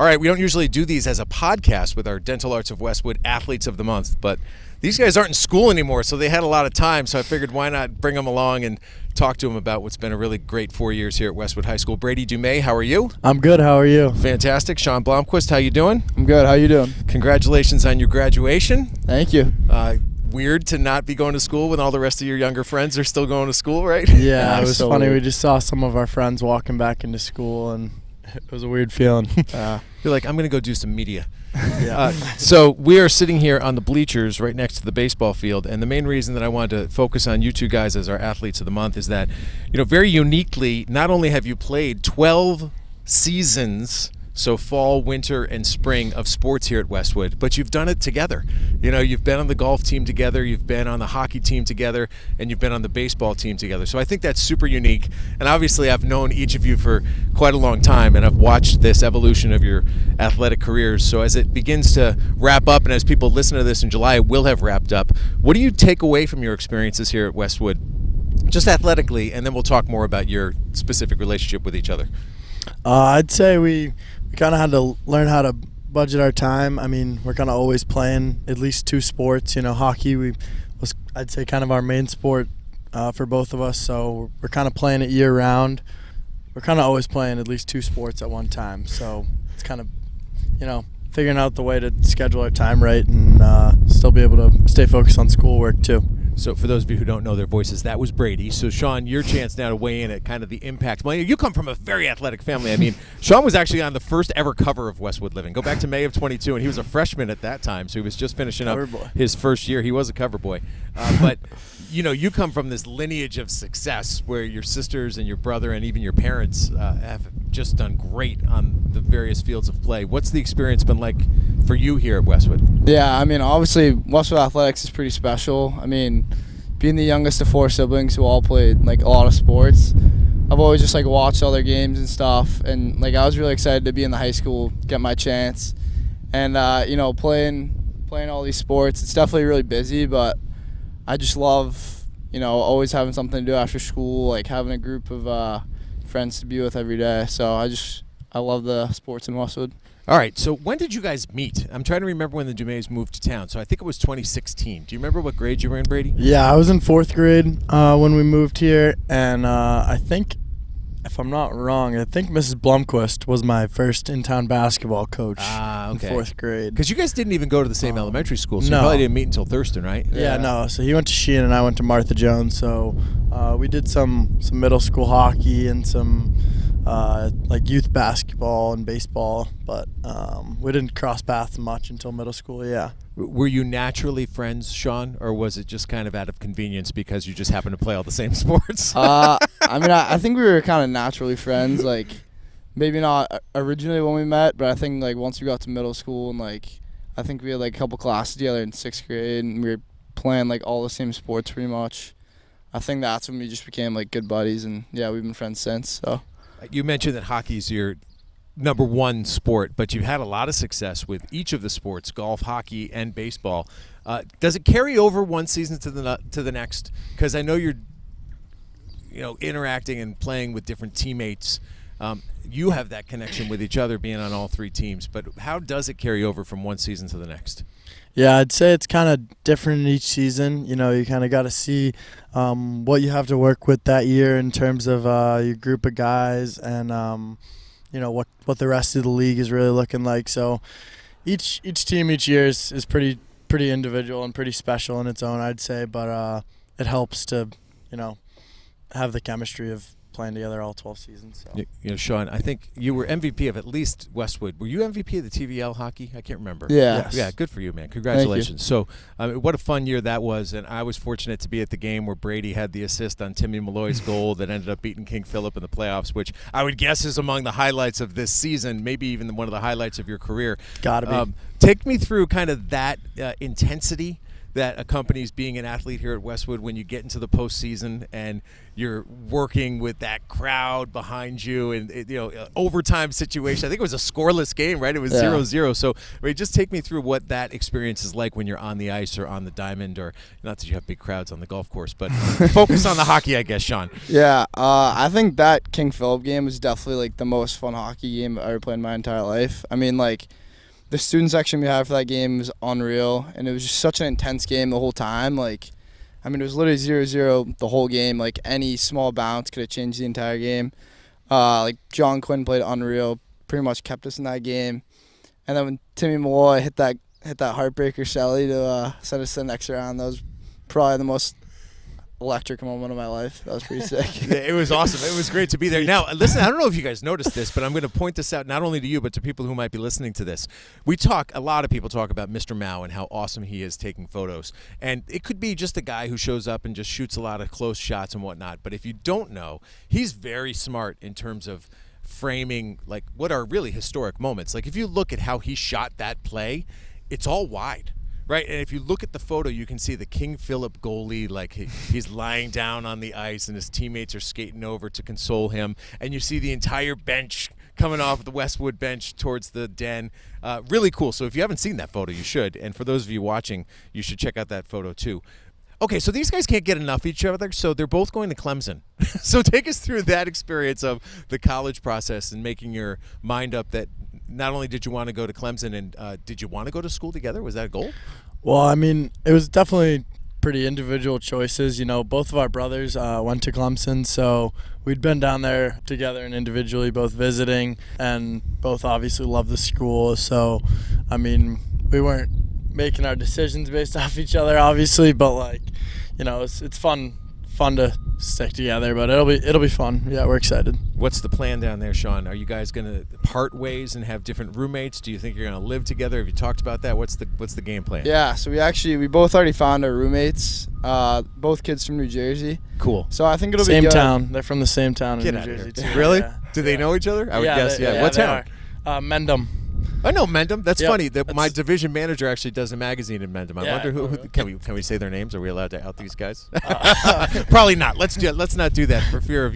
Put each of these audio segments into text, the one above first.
All right, we don't usually do these as a podcast with our Dental Arts of Westwood Athletes of the Month, but these guys aren't in school anymore, so they had a lot of time, so I figured why not bring them along and talk to them about what's been a really great 4 years here at Westwood High School. Brady Dumais, how are you? I'm good. How are you? Fantastic. Sean Blomquist, how you doing? I'm good. How you doing? Congratulations on your graduation. Thank you. Weird to not be going to school when all the rest of your younger friends are still going to school, right? Yeah, it was funny. We just saw some of our friends walking back into school, and it was a weird feeling. You're like, I'm going to go do some media. Yeah. So we are sitting here on the bleachers right next to the baseball field, and the main reason that I wanted to focus on you two guys as our Athletes of the Month is that, very uniquely, not only have you played 12 seasons, so fall, winter, and spring of sports here at Westwood, but you've done it together. You've been on the golf team together, you've been on the hockey team together, and you've been on the baseball team together. So I think that's super unique. And obviously I've known each of you for quite a long time, and I've watched this evolution of your athletic careers. So as it begins to wrap up, and as people listen to this in July, it will have wrapped up. What do you take away from your experiences here at Westwood, just athletically, and then we'll talk more about your specific relationship with each other? I'd say we kind of had to learn how to budget our time. I mean, we're kind of always playing at least two sports. Hockey was, I'd say, kind of our main sport for both of us. So we're kind of playing it year round. We're kind of always playing at least two sports at one time. So it's kind of, figuring out the way to schedule our time right and still be able to stay focused on schoolwork too. So for those of you who don't know their voices, that was Brady. So Sean, your chance now to weigh in at kind of the impact. Well, you come from a very athletic family. I mean, Sean was actually on the first ever cover of Westwood Living. Go back to May of 22, and he was a freshman at that time, so he was just finishing up his first year. He was a cover boy. But, you come from this lineage of success where your sisters and your brother and even your parents have just done great on the various fields of play. What's the experience been like for you here at Westwood? Yeah, I mean, obviously, Westwood Athletics is pretty special. I mean, being the youngest of four siblings who all played a lot of sports, I've always just watched all their games and stuff, and I was really excited to be in the high school, get my chance, and playing all these sports. It's definitely really busy, but I just love always having something to do after school, having a group of friends to be with every day. So I love the sports in Westwood. All right, so when did you guys meet? I'm trying to remember when the Dumais moved to town. So I think it was 2016. Do you remember what grade you were in, Brady? Yeah, I was in fourth grade when we moved here, and I think, if I'm not wrong, Mrs. Blomquist was my first in-town basketball coach in fourth grade. Because you guys didn't even go to the same elementary school, so no. you probably didn't meet until Thurston, right? Yeah, no. So he went to Sheehan and I went to Martha Jones. So we did some middle school hockey and some youth basketball and baseball, but we didn't cross paths much until middle school. Yeah. Were you naturally friends, Sean, or was it just kind of out of convenience because you just happened to play all the same sports? I think we were kind of naturally friends. Maybe not originally when we met, but I think once we got to middle school and I think we had a couple classes together in sixth grade, and we were playing all the same sports pretty much. I think that's when we just became good buddies, and yeah, we've been friends since. So. You mentioned that hockey's your number one sport, but you've had a lot of success with each of the sports, golf, hockey, and baseball. Does it carry over one season to the next? Because I know you're interacting and playing with different teammates. You have that connection with each other being on all three teams, but how does it carry over from one season to the next? Yeah, I'd say it's kind of different in each season. You kind of got to see what you have to work with that year in terms of your group of guys and what the rest of the league is really looking like. So each team each year is pretty individual and pretty special in its own, I'd say, but it helps to have the chemistry of playing together all 12 seasons. So. Sean, I think you were MVP of at least Westwood. Were you MVP of the TVL hockey? I can't remember. Yeah. Yes. Yeah, good for you, man. Congratulations. So what a fun year that was, and I was fortunate to be at the game where Brady had the assist on Timmy Malloy's goal that ended up beating King Philip in the playoffs, which I would guess is among the highlights of this season, maybe even one of the highlights of your career. Gotta be. Take me through kind of that intensity that accompanies being an athlete here at Westwood when you get into the postseason and you're working with that crowd behind you and overtime situation. I think it was a scoreless game, right? It was 0-0. So just take me through what that experience is like when you're on the ice or on the diamond, or not that you have big crowds on the golf course, but focus on the hockey, I guess, Sean. Yeah, I think that King Philip game was definitely like the most fun hockey game I've ever played in my entire life. I mean, like, the student section we had for that game was unreal, and it was just such an intense game the whole time. Like, I mean, it was literally 0-0 the whole game. Like, any small bounce could have changed the entire game. Like, John Quinn played unreal, pretty much kept us in that game. And then when Timmy Malloy hit that heartbreaker Shelly to send us to the next round, that was probably the most electric moment of my life. That was pretty sick. Yeah, it was awesome. It was great to be there. Now, listen, I don't know if you guys noticed this, but I'm going to point this out not only to you, but to people who might be listening to this. A lot of people talk about Mr. Mao and how awesome he is taking photos. And it could be just a guy who shows up and just shoots a lot of close shots and whatnot. But if you don't know, he's very smart in terms of framing like what are really historic moments. Like if you look at how he shot that play, it's all wide. Right, and if you look at the photo, you can see the King Philip goalie, like he's lying down on the ice and his teammates are skating over to console him. And you see the entire bench coming off the Westwood bench towards the den. Really cool. So if you haven't seen that photo, you should. And for those of you watching, you should check out that photo too. Okay, so these guys can't get enough of each other, so they're both going to Clemson. So take us through that experience of the college process and making your mind up that not only did you want to go to Clemson, and did you want to go to school together? Was that a goal? Well, I mean, it was definitely pretty individual choices. You know, both of our brothers went to Clemson, so we'd been down there together and individually, both visiting, and both obviously loved the school. So, I mean, we weren't making our decisions based off each other, obviously, but like, you know, it's fun to stick together, but it'll be fun. Yeah, we're excited. What's the plan down there, Sean? Are you guys going to part ways and have different roommates? Do you think you're going to live together? Have you talked about that? What's the game plan? Yeah, so we both already found our roommates. Both kids from New Jersey. Cool. So I think it'll be Same good. town. They're from the same town in New Jersey too. Really? Yeah. Do they know each other? I would guess. Yeah. What town? Mendham. I know Mendham. That's Yep. funny. My division manager actually does a magazine in Mendham. I Yeah, wonder who really? can we say their names? Are we allowed to out these guys? Probably not. Let's not do that for fear of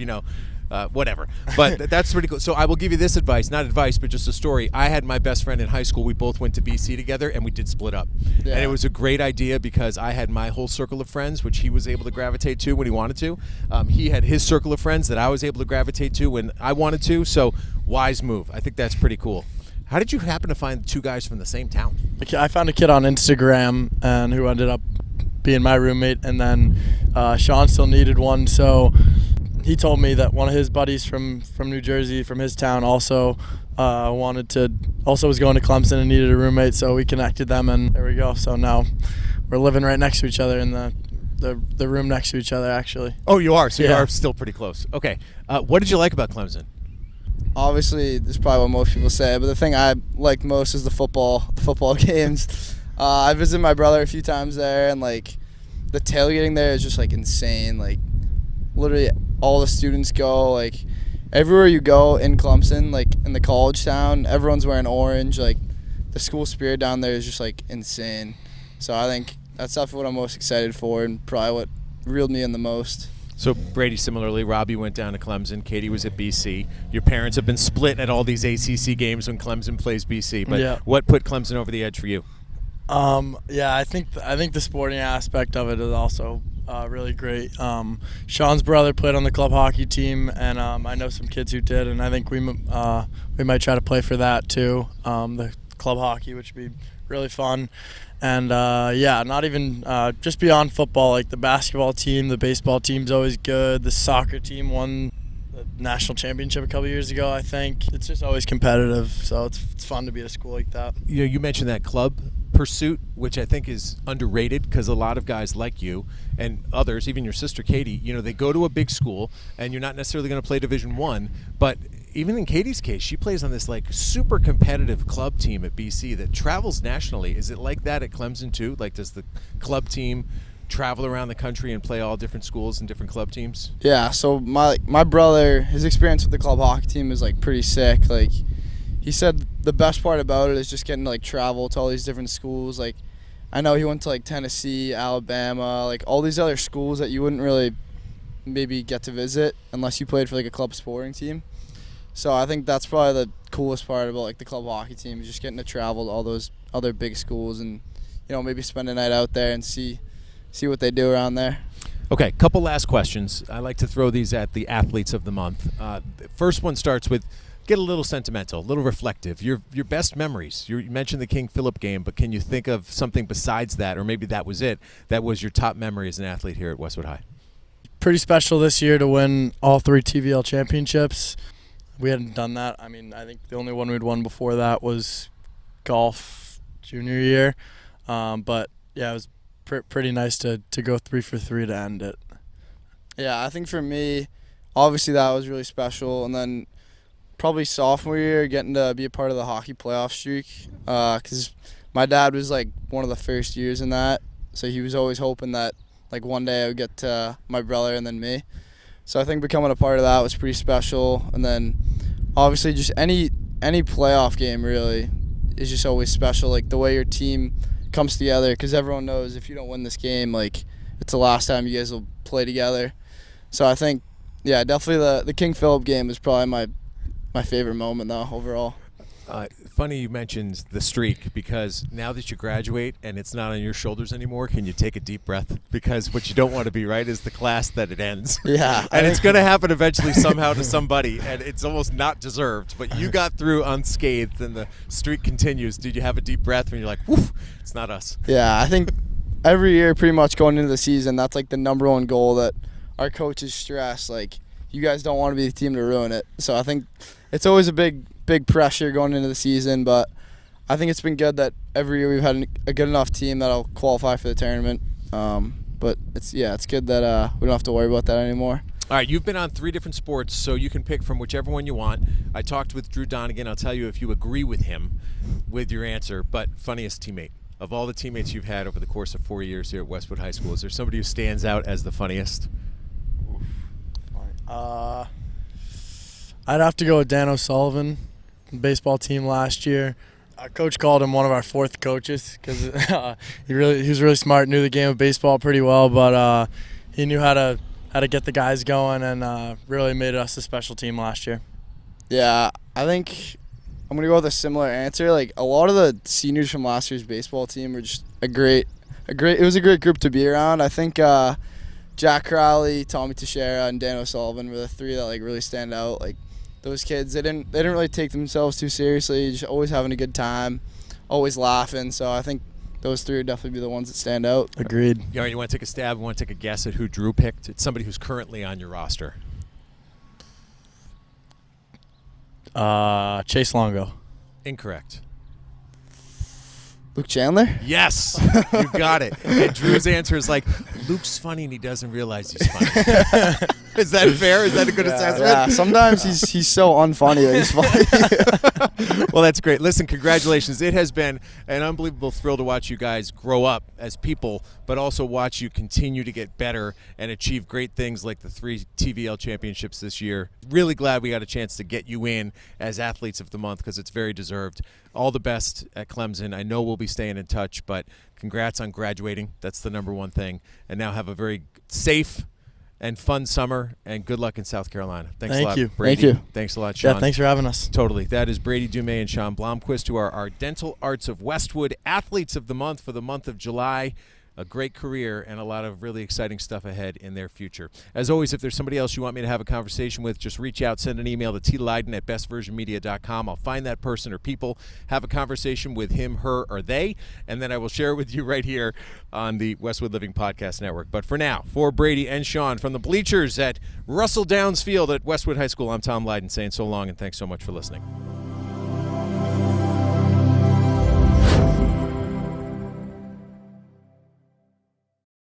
whatever. But that's pretty cool. So I will give you this advice, not advice, but just a story. I had my best friend in high school. We both went to BC together, and we did split up. Yeah. And it was a great idea because I had my whole circle of friends, which he was able to gravitate to when he wanted to. He had his circle of friends that I was able to gravitate to when I wanted to. So wise move. I think that's pretty cool. How did you happen to find two guys from the same town? I found a kid on Instagram and who ended up being my roommate, and then Sean still needed one, so he told me that one of his buddies from New Jersey, from his town, also was going to Clemson and needed a roommate, so we connected them, and there we go. So now we're living right next to each other in the room next to each other, actually. Oh, you are? So you Yeah. are still pretty close. Okay. What did you like about Clemson? Obviously, this is probably what most people say, but the thing I like most is the football games. I visited my brother a few times there, and like the tailgating there is just like insane. Like literally all the students go, like everywhere you go in Clemson, like in the college town, everyone's wearing orange. Like the school spirit down there is just like insane. So I think that's definitely what I'm most excited for, and probably what reeled me in the most. So, Brady, similarly, Robbie went down to Clemson. Katie was at BC. Your parents have been split at all these ACC games when Clemson plays BC. But Yeah. what put Clemson over the edge for you? Yeah, I think the sporting aspect of it is also really great. Sean's brother played on the club hockey team, and I know some kids who did, and I think we might try to play for that too, the club hockey, which would be really fun. And not even just beyond football, like the basketball team, the baseball team's always good. The soccer team won the national championship a couple years ago, I think. It's just always competitive, so it's fun to be at a school like that. You mentioned that club pursuit, which I think is underrated because a lot of guys like you and others, even your sister Katie, they go to a big school and you're not necessarily going to play Division I, but even in Katie's case, she plays on this like super competitive club team at BC that travels nationally. Is it like that at Clemson too? Like, does the club team travel around the country and play all different schools and different club teams? Yeah, so my brother, his experience with the club hockey team is like pretty sick. Like he said the best part about it is just getting to like travel to all these different schools. Like I know he went to like Tennessee, Alabama, like all these other schools that you wouldn't really maybe get to visit unless you played for like a club sporting team. So I think that's probably the coolest part about like the club hockey team, is just getting to travel to all those other big schools and, you know, maybe spend a night out there and see what they do around there. Okay, couple last questions. I like to throw these at the athletes of the month. First one starts with, get a little sentimental, a little reflective. Your best memories. You mentioned the King Philip game, but can you think of something besides that, or maybe that was it, that was your top memory as an athlete here at Westwood High? Pretty special this year to win all 3 TVL championships. We hadn't done that. I mean, I think the only one we'd won before that was golf junior year. But, yeah, it was pretty nice to go 3 for 3 to end it. Yeah, I think for me, obviously that was really special. And then probably sophomore year, getting to be a part of the hockey playoff streak, because my dad was like one of the first years in that. So he was always hoping that like one day I would get to my brother and then me. So I think becoming a part of that was pretty special. And then obviously just any playoff game really is just always special. Like the way your team comes together, because everyone knows if you don't win this game, like it's the last time you guys will play together. So I think, yeah, definitely the King Philip game is probably my favorite moment though overall. Funny you mentioned the streak, because now that you graduate and it's not on your shoulders anymore, can you take a deep breath? Because what you don't want to be, right, is the class that it ends. Yeah. And it's going to happen eventually somehow to somebody, and it's almost not deserved. But you got through unscathed, and the streak continues. Did you have a deep breath when you're like, woof, it's not us? Yeah, I think every year pretty much going into the season, that's like the number one goal that our coaches stress. Like, you guys don't want to be the team to ruin it. So I think it's always a big pressure going into the season, but I think it's been good that every year we've had a good enough team that'll qualify for the tournament. But it's good that we don't have to worry about that anymore. All right, you've been on 3 different sports, so you can pick from whichever one you want. I talked with Drew Donegan. I'll tell you if you agree with him with your answer, but funniest teammate. Of all the teammates you've had over the course of 4 years here at Westwood High School, is there somebody who stands out as the funniest? I'd have to go with Dan O'Sullivan, baseball team last year. Our coach called him one of our 4th coaches because he was really smart, knew the game of baseball pretty well, but he knew how to get the guys going, and really made us a special team last year. Yeah, I think I'm gonna go with a similar answer. Like a lot of the seniors from last year's baseball team were just it was a great group to be around. I think Jack Crowley, Tommy Teixeira, and Dan O'Sullivan were the 3 that like really stand out. Like those kids, they didn't really take themselves too seriously, just always having a good time, always laughing. So I think those 3 would definitely be the ones that stand out. Agreed. You want to take a stab? You want to take a guess at who Drew picked? It's somebody who's currently on your roster. Chase Longo. Incorrect. Luke Chandler? Yes, you got it. And Drew's answer is like, Luke's funny and he doesn't realize he's funny. Is that fair? Is that a good assessment? Yeah, sometimes he's so unfunny that he's funny. Well, that's great. Listen, congratulations. It has been an unbelievable thrill to watch you guys grow up as people, but also watch you continue to get better and achieve great things like the 3 TVL championships this year. Really glad we got a chance to get you in as Athletes of the Month because it's very deserved. All the best at Clemson. I know we'll be staying in touch, but congrats on graduating. That's the number one thing. And now have a very safe and fun summer, and good luck in South Carolina. Thanks a lot, Brady. Thank you. Thanks a lot, Sean. Yeah, thanks for having us. Totally. That is Brady Dumais and Sean Blomquist, who are our Dental Arts of Westwood Athletes of the Month for the month of July. A great career and a lot of really exciting stuff ahead in their future. As always, if there's somebody else you want me to have a conversation with, just reach out, send an email to Leyden@bestversionmedia.com. I'll find that person or people, have a conversation with him, her, or they, and then I will share it with you right here on the Westwood Living Podcast Network. But for now, for Brady and Sean from the bleachers at Russell Downs Field at Westwood High School, I'm Tom Leyden saying so long and thanks so much for listening.